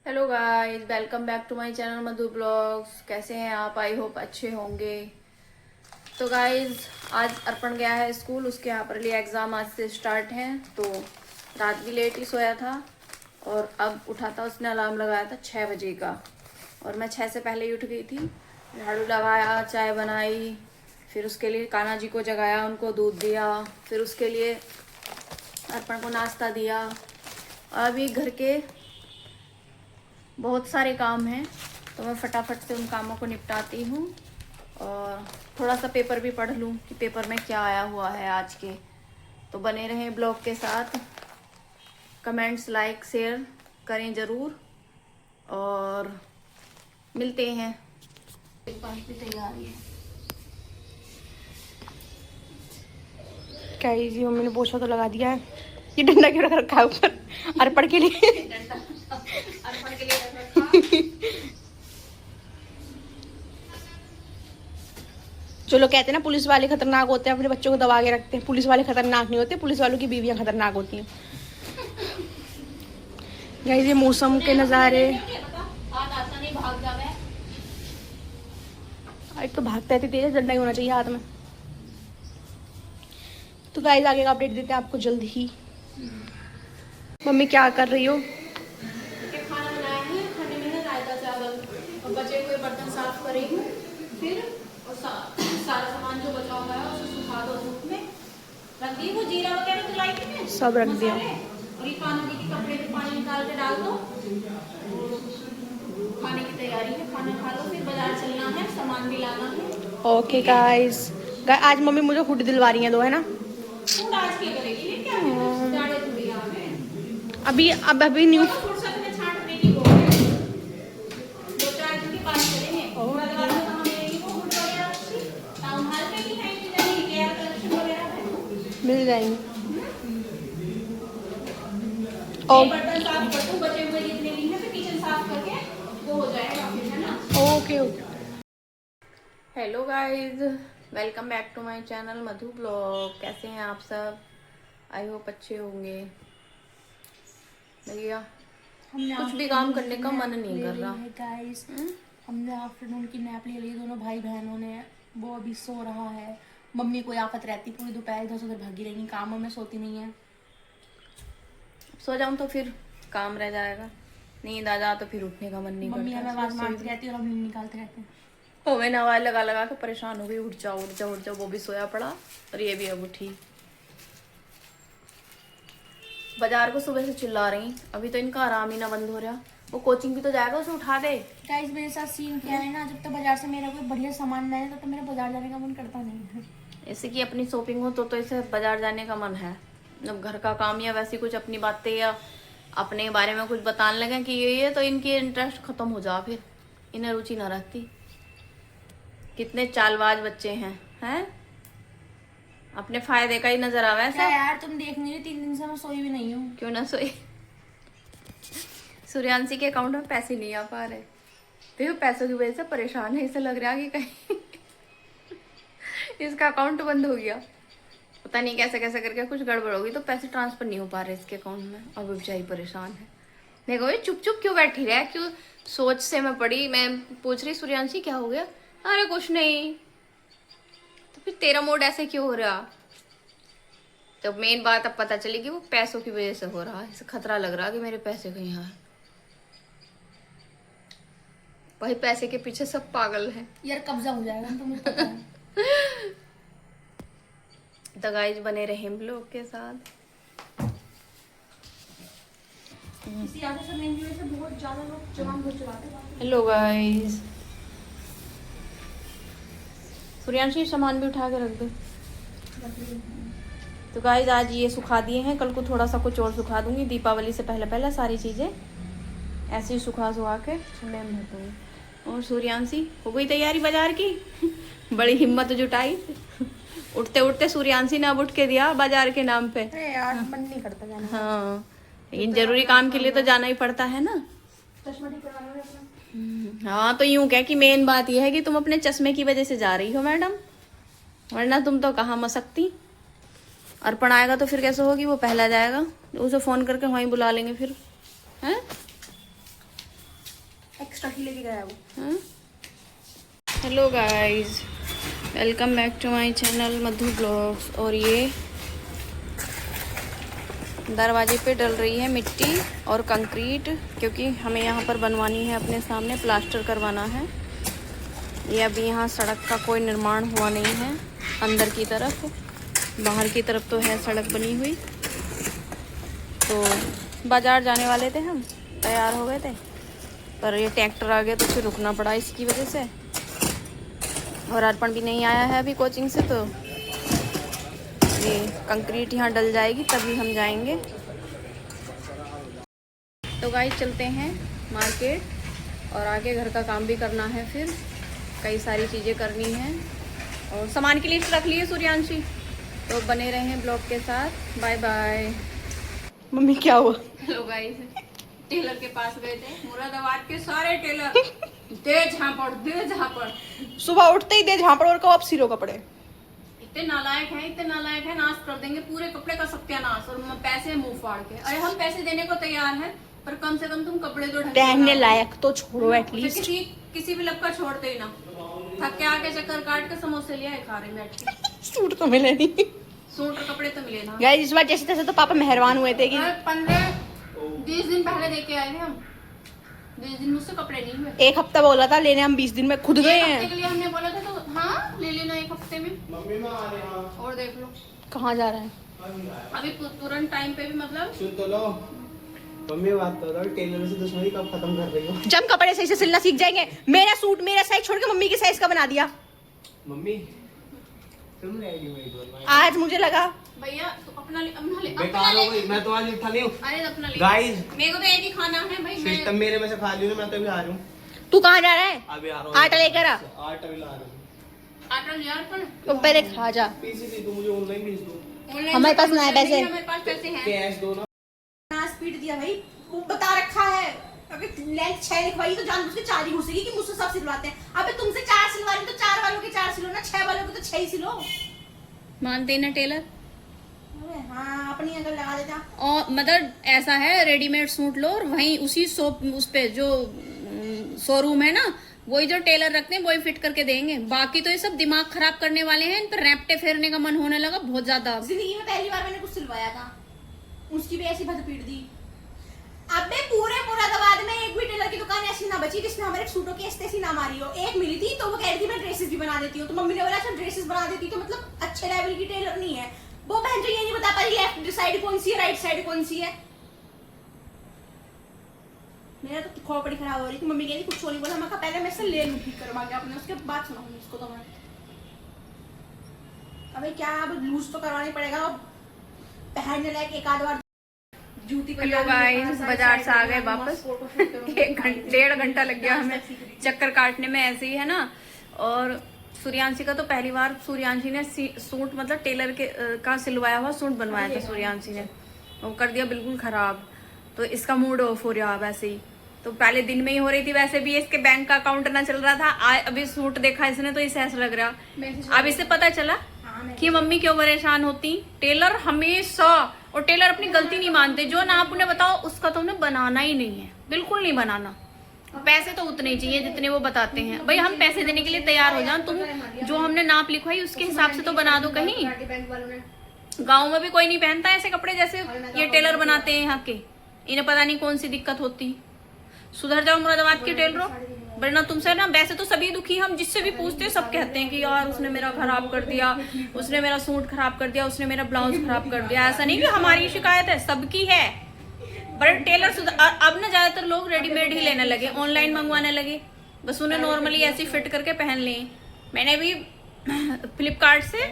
Hello guys, welcome back to my channel Madhu blogs. कैसे हैं आप? आई होप अच्छे होंगे। तो गाइस, आज अर्पण गया है स्कूल। उसके यहाँ पर लिए एग्ज़ाम आज से स्टार्ट हैं। तो रात भी लेट ही सोया था और अब उठा था, उसने अलार्म लगाया था 6 बजे का और मैं 6 से पहले ही उठ गई थी। झाड़ू लगाया, चाय बनाई, फिर उसके लिए कान्हा जी को जगाया, उनको दूध दिया, फिर उसके लिए अर्पण को नाश्ता दिया। अभी घर के बहुत सारे काम हैं तो मैं फटाफट से उन कामों को निपटाती हूँ और थोड़ा सा पेपर भी पढ़ लूँ कि पेपर में क्या आया हुआ है आज के। तो बने रहें ब्लॉग के साथ। कमेंट्स, लाइक, शेयर करें ज़रूर और मिलते हैं। ब्रेकफास्ट भी तैयार है। क्या जी, मम्मी ने पोछा तो लगा दिया है। ये डंडा क्यों रख रखा है ऊपर? अर्पण के लिए। अर्पण के लिए रख रखा। जो लोग कहते हैं ना पुलिस वाले खतरनाक होते हैं, अपने बच्चों को दबा के रखते हैं। पुलिस वाले खतरनाक नहीं होते, पुलिस वालों की बीवियां खतरनाक होती हैं। गाइस, ये मौसम के नज़ारे। एक तो भागता है तेज, डंडा ही होना चाहिए हाथ में। तो गाइस, आगे का अपडेट देते हैं आपको जल्द ही। मम्मी क्या कर रही हो? खाना बनाया है, खाने में है रायता चावल और बचे हुए बर्तन साफ करेंगे। फिर और सारा सामान जो बचा हुआ है उसे सुखा दो धूप में। रख दी वो जीरा वगैरह तो लाई थी, सब रख दिया। और ये कान्हा जी के कपड़े में पानी निकाल के डाल दो। खाने की तैयारी है, खाना खा लो, फिर बाजार चलना है, सामान भी लाना है। ओके गाइस, आज मम्मी मुझे हुड दिलवा रही हैं दो, है ना? फूड आज के करेगी ये क्या है? जाड़े थोड़ी आ गए। अभी न्यू। फुर्सत में छांटने की वो है। 2-4 दिन के बाद करेंगे। उसके बाद में हमें ये वो फूड वगैरह अच्छी टाउन हॉल पे भी है कि नहीं, केयर कलेक्शन वगैरह है, मिल जाएंगे। और बर्तन साफ कर दूं, बचे हुए जितने भी हैं, फिर किचन साफ करके वो हो जाएगा फिर, है ना? Okay okay. Hello guys, welcome back to my channel Madhu blog. कैसे हैं आप सब? आई होप अच्छे होंगे। भैया कुछ भी काम करने का मन नहीं कर रहा। गाइस, हमने आफ्टरनून की नैप ले ली, दोनों भाई बहनों ने। वो अभी सो रहा है। मम्मी को आफत रहती पूरी दोपहर इधर से उधर भागी रहेगी, कामों में सोती नहीं है। सो जाऊं तो फिर काम रह जाएगा, नींद आ जा तो फिर उठने का मन नहीं करता। मम्मी हमें आवाज मारती रहती है और हम नींद निकालते रहते हैं। तो मैंने आवाज लगा लगा के परेशान हो गई, उठ जाओ उठ जाओ उठ जाओ। वो भी सोया पड़ा और ये भी अब उठी। बाजार को सुबह से चिल्ला रही, अभी तो इनका आराम ही ना बंद हो रहा। वो कोचिंग भी तो जाएगा, उसे उठा दे। गाइस, मेरे साथ सीन क्या है ना, जब तक बाजार से मेरा कोई बढ़िया सामान नहीं है तो मेरा बाजार जाने का मन करता नहीं है। ऐसे कि अपनी शॉपिंग हो तो इसे बाजार जाने का मन है। जब घर का काम या वैसी कुछ अपनी बातें या अपने बारे में कुछ बताने लगे कि ये तो इनकी इंटरेस्ट खत्म हो जा, फिर इन्हें रुचि ना रहती। कितने चालबाज बच्चे हैं? अपने फायदे का ही नजर आवा है क्या सब। यार, तुम देख नहीं रही, 3 दिन से मैं सोई भी नहीं हूँ। क्यों ना सोई? सूर्यांशी के अकाउंट में पैसे नहीं आ पा रहे, देखो पैसों की वजह से परेशान है। इसे लग रहा है कि कहीं इसका अकाउंट बंद हो गया, पता नहीं कैसे कैसे करके कुछ गड़बड़ होगी तो पैसे ट्रांसफर नहीं हो पा रहे इसके अकाउंट में। अब बेचारी परेशान है। देखो ये चुप चुप क्यों बैठी रहा है, क्यों? सोच से मैं पड़ी, मैं पूछ रही सूर्यांशी क्या हो गया? अरे कुछ नहीं। तो फिर तेरा मूड ऐसे क्यों हो रहा? तो मेन बात अब पता चली कि वो पैसों की वजह से हो रहा है। इसे खतरा लग रहा है कि मेरे पैसे कहीं हैं। वही पैसे के पीछे सब पागल है यार, कब्जा हो जाएगा तो मुझे पता है। तो गाइस, बने रहे हम लोग के साथ। इसी आदत से मेरी वजह से बहुत ज्यादा लोग जवान हो चलाते हैं। हेलो गाइस, सूर्यांशी सामान भी उठा के रख दो। तो गाइस, आज ये सुखा दिए हैं, कल को थोड़ा सा कुछ और सुखा दूंगी। दीपावली से पहले पहले सारी चीज़ें ऐसे ही सुखा के ठंडे में रख दूंगी। और सूर्यांशी हो गई तैयारी बाजार की? बड़ी हिम्मत जुटाई। उठते उठते सूर्यांशी ने अब उठ के दिया बाजार के नाम पे। अरे यार, मन नहीं करता जाने का। हाँ, लेकिन जरूरी काम के लिए तो जाना ही पड़ता है ना। चश्मा ठीक करवाना है अपना। हाँ, तो यूं क्या कि मेन बात यह है कि तुम अपने चश्मे की वजह से जा रही हो मैडम, वरना तुम तो कहाँ मसकती। अर्पण आएगा तो फिर कैसे होगी? वो पहला जाएगा, उसे फोन करके वहीं बुला लेंगे फिर, हैं? ही लेके गया वो। Hello guys, welcome back to my channel Madhu blogs. और ये दरवाजे पे डल रही है मिट्टी और कंक्रीट, क्योंकि हमें यहाँ पर बनवानी है, अपने सामने प्लास्टर करवाना है। ये अभी यहाँ सड़क का कोई निर्माण हुआ नहीं है अंदर की तरफ, बाहर की तरफ तो है सड़क बनी हुई। तो बाज़ार जाने वाले थे हम, तैयार हो गए थे, पर ये ट्रैक्टर आ गया तो फिर रुकना पड़ा इसकी वजह से। और अर्पण भी नहीं आया है अभी कोचिंग से, तो ये कंक्रीट यहाँ डल जाएगी तभी हम जाएंगे। तो गाइस चलते हैं मार्केट, और आगे घर का काम भी करना है, फिर कई सारी चीज़ें करनी हैं। और सामान की लिस्ट रख ली है सूर्यांशी, तो बने रहें ब्लॉग के साथ। Bye bye. मम्मी क्या हुआ? हेलो गाइस, टेलर के पास गए थे, मुरादाबाद के सारे टेलर दे झापड़। सुबह उठते ही दे झापड़ और कब सिलो कपड़े। इतने नालायक हैं, नाश कर देंगे पूरे कपड़े का सत्यानाश, और पैसे मुंह फाड़ के। अरे हम पैसे देने को तैयार हैं, पर कम से कम तुम कपड़े तो ढंग से पहनने बनाओ। लायक तो छोड़ो एटलीस्ट। किसी भी लब का छोड़ते ही ना। थक के आके चक्कर काट के समोसे लिया है, खा रहे बैठ के। सूट तो मिले नहीं। सूट और कपड़े तो मिले ना। गाइस इस बार जैसे तैसे तो पापा मेहरबान हुए थे कि 15-20 दिन पहले दे के आए थे हम। 20 दिन मुझसे कपड़े नहीं हुए। एक हफ्ता बोला था लेने, हम 20 दिन में खुद गए एक हफ्ते हैं। के लिए हमने बोला था, तो हाँ ले लेना एक हफ्ते में। और देख लो कहाँ जा रहा है अभी तुरंत टाइम पे भी, मतलब सुन तो लो मम्मी, बात तो बताओ, टेलर से दुश्मनी कब खत्म कर रही हो? जब कपड़े सही से सिलना सीख जाएंगे। मेरा सूट मेरा साइज छोड़ के मम्मी के साइज का बना दिया। मम्मी तुम रेडीमेड बनवाए। आज मुझे लगा भैया तो अपना ले बेकार हो गई, मैं तो आज उठा नहीं हूँ। अरे अपना ले। गाइस मेरे को तो एक ही खाना है भाई। सिस्टम मेरे में से खा लियो, मैं तो अभी आ रहा हूँ। तू कहाँ जा रहा है? अभी आ रहा हूँ। आटा लेकर आ। आटा भी ला रहा हूँ। आटा ले यार, पर तो पहले खा जा। पीसी दे दो मुझे, ऑनलाइन भेज दो। ऑनलाइन हमारे पास ना है पैसे। हमारे पास पैसे हैं। कैश दो ना। स्पीड दिया भाई, वो बता रखा है। अबे लेंथ 6 लिखवाई तो जानबूझ के 4 ही घुसेगी कि मुझसे सब सिलवाते हैं। अबे तुमसे 4 सिलवा रही तो 4 वालों के 4 सिलो ना, 6 वालों के तो 6 ही सिलो। मानते ना टेलर। अरे हाँ, अपनी अगर लगा देता। और मतलब ऐसा है, रेडीमेड सूट लो और वहीं उसी शॉप उस पे जो शोरूम है ना, वही जो टेलर रखते हैं वही फिट करके देंगे। बाकी तो ये सब दिमाग खराब करने वाले हैं, इन पर रैपटे फेरने का मन होने लगा बहुत ज्यादा। जिंदगी में पहली बार मैंने कुछ सिलवाया था, उसकी भी ऐसी भदपीट दी। अबे पूरे मुरादाबाद में एक भी टेलर की दुकान ऐसी ना बची जिसने हमारे सूटों की ऐसी ना मारी हो। एक मिली थी तो वो कह रही थी मैं ड्रेसेस भी बना देती हूँ, तो मम्मी ने बोला अच्छा ड्रेसेस बना देती तो मतलब अच्छे लेवल की टेलर नहीं है वो। बहन जो ये नहीं बता पाई लेफ्ट साइड कौन सी है, राइट साइड कौन सी है। मेरा तो खोपड़ी खराब हो रही थी। मम्मी कह रही कुछ नहीं बोला, मैं कहा पहले मैं से ले लूं ठीक करवा के अपने, उसके बाद सुनाऊंगी इसको। तो मैं अबे क्या, अब लूज तो करवाना ही पड़ेगा। पहनने लायक एक आध बार जूती। हेलो गाइस, बाजार से आ गए वापस। 1-1.5 घंटा लग गया हमें चक्कर काटने में, ऐसे ही है ना। और सूर्यांशी का तो पहली बार सूर्यांशी ने सूट मतलब टेलर के का सिलवाया हुआ सूट बनवाया था सूर्यांशी ने, वो कर दिया बिल्कुल खराब। तो इसका मूड ऑफ हो रहा वैसे ही। तो पहले दिन में ही हो रही थी, वैसे भी इसके बैंक का अकाउंट ना चल रहा था। अभी सूट देखा इसने तो इसे ऐसा लग रहा। अब इसे पता चला कि मम्मी क्यों परेशान होती। टेलर हमेशा, और टेलर अपनी गलती नहीं मानते। जो नाप उन्हें बताओ उसका तो उन्हें बनाना ही नहीं है, बिल्कुल नहीं बनाना। पैसे तो उतने ही चाहिए जितने वो बताते हैं। भाई हम पैसे देने के लिए तैयार हो जाओ, तुम जो हमने नाप लिखवाई उसके हिसाब से तो बना दो। कहीं गाँव में भी कोई नहीं पहनता ऐसे कपड़े जैसे ये टेलर बनाते हैं यहाँ के। इन्हें पता नहीं कौन सी दिक्कत होती। सुधर जाओ मुरादाबाद के टेलरों, वरना तुमसे ना, वैसे तो सभी दुखी, हम जिससे भी पूछते हैं सब कहते हैं कि यार उसने मेरा खराब कर दिया, उसने मेरा सूट खराब कर दिया, उसने मेरा ब्लाउज खराब कर दिया। ऐसा नहीं कि हमारी शिकायत है, सबकी है। पर टेलर अब ना ज्यादातर लोग रेडीमेड ही लेने लगे, ऑनलाइन मंगवाने लगे। बस उन्हें नॉर्मली ऐसे फिट करके पहन लें। मैंने भी फ्लिपकार्ट से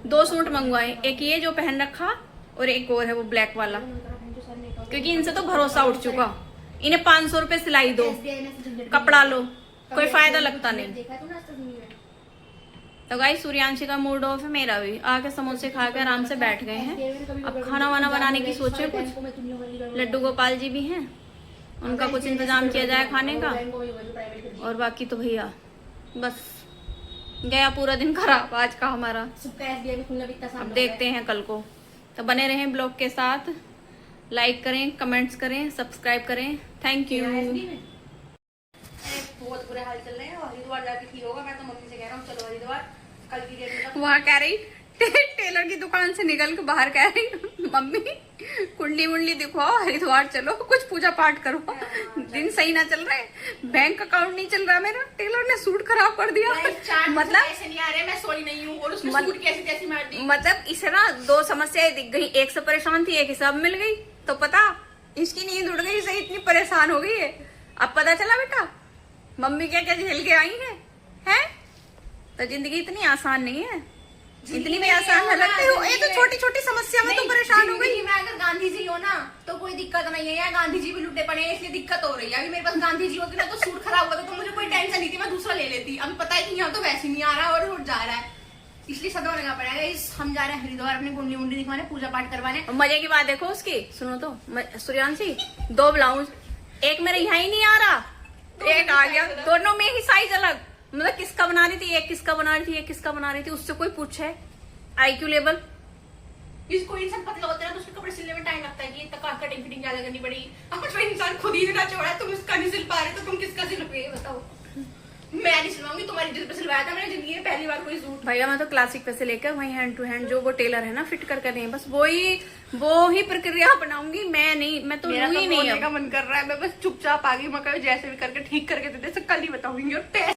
2 सूट मंगवाए, एक ये जो पहन रखा और एक और है वो ब्लैक वाला, क्योंकि इनसे तो भरोसा उठ चुका। इन्हें 500 रुपए सिलाई दो, कपड़ा लो, कोई फायदा लगता नहीं। तो गाइस सूर्यांशी का मूड ऑफ है, मेरा भी। आके समोसे खा के आराम से बैठ गए हैं। अब खाना वाना बनाने की सोचे कुछ। लड्डू गोपाल जी भी हैं, उनका कुछ इंतजाम किया जाए खाने का। और बाकी तो भैया बस गया पूरा दिन खराब आज का हमारा। अब देखते हैं कल को। तो बने रहें ब्लॉग के साथ, लाइक करें, कमेंट्स करें, सब्सक्राइब करें। Thank you. बहुत बुरे हाल चल रहे हैं और हरिद्वार जाके ठीक होगा। मैं तो मम्मी से कह रहा हूँ चलो हरिद्वार कल की डेट में। वहाँ कह रही टेलर की दुकान से निकल के बाहर कह रही मम्मी कुंडली मुंडली दिखवाओ, हरिद्वार चलो, कुछ पूजा पाठ करो। दिन सही ना चल रहे, बैंक अकाउंट नहीं चल रहा मेरा, टेलर ने सूट खराब कर दिया। मतलब ऐसे नहीं आ रहे, मैं सोई नहीं हूँ और उसने सूट कैसी कैसी मार दी। मतलब इसे ना दो समस्याएं दिख गई, एक से परेशान थी, एक हिसाब मिल गई। तो पता इसकी नींद उड़ गई, इसे इतनी परेशान हो गई है। अब पता चला बेटा मम्मी क्या क्या झेल के आई है? तो जिंदगी इतनी आसान नहीं है, इतनी भी आसान न लगती हो। ये तो छोटी छोटी समस्या में तो परेशान हो गई। मैं अगर गांधी जी हो ना तो कोई दिक्कत नहीं है, यार गांधी जी भी लुटे पड़े हैं इसलिए दिक्कत हो रही है। अभी मेरे पास गांधी जी होती ना तो सूट खराब होता तो मुझे कोई टेंशन नहीं थी, मैं दूसरा ले लेती। अभी पता है कि यहाँ तो वैसे नहीं आ रहा और उठ जा रहा है, इसलिए सदमा लगा पड़ेगा। हम जा रहे हैं हरिद्वार अपनी कुंडली मुंडली दिखवाने, पूजा पाठ करवाने। मजे की बात देखो उसकी, सुनो तो सूर्यांशी, 2 ब्लाउज, एक मेरे यहाँ ही नहीं आ रहा, एक आ गया, दोनों में ही साइज अलग। मतलब किसका बना रही थी, एक किसका बना रही थी, एक किसका बना रही थी, उससे कोई पूछे IQ लेवल। इसको इंसान पतला होता है ना तो उसके कपड़े सिलने में टाइम लगता है कि कटिंग फिटिंग ज्यादा करनी पड़ी। अब जो इंसान खुद ही इतना चौड़ा है, तुम उसका नहीं सिल पा रहे तो तुम किसका सिलोगे बताओ। मैं नहीं सिलवाऊंगी, तुम्हारी जिस पे सिलवाया था मैंने जिंदगी में पहली बार कोई सूट। भैया मैं तो क्लासिक पे से लेकर वही हैंड टू हैंड जो वो टेलर है ना फिट करके नहीं, बस वो ही प्रक्रिया अपनाऊंगी। मैं नहीं, मैं तो मेरा लूँ ही नहीं। का मन कर रहा है, मैं बस चुपचाप आ गई। मैं जैसे भी करके ठीक करके दे दे, कल ही बताऊंगी। और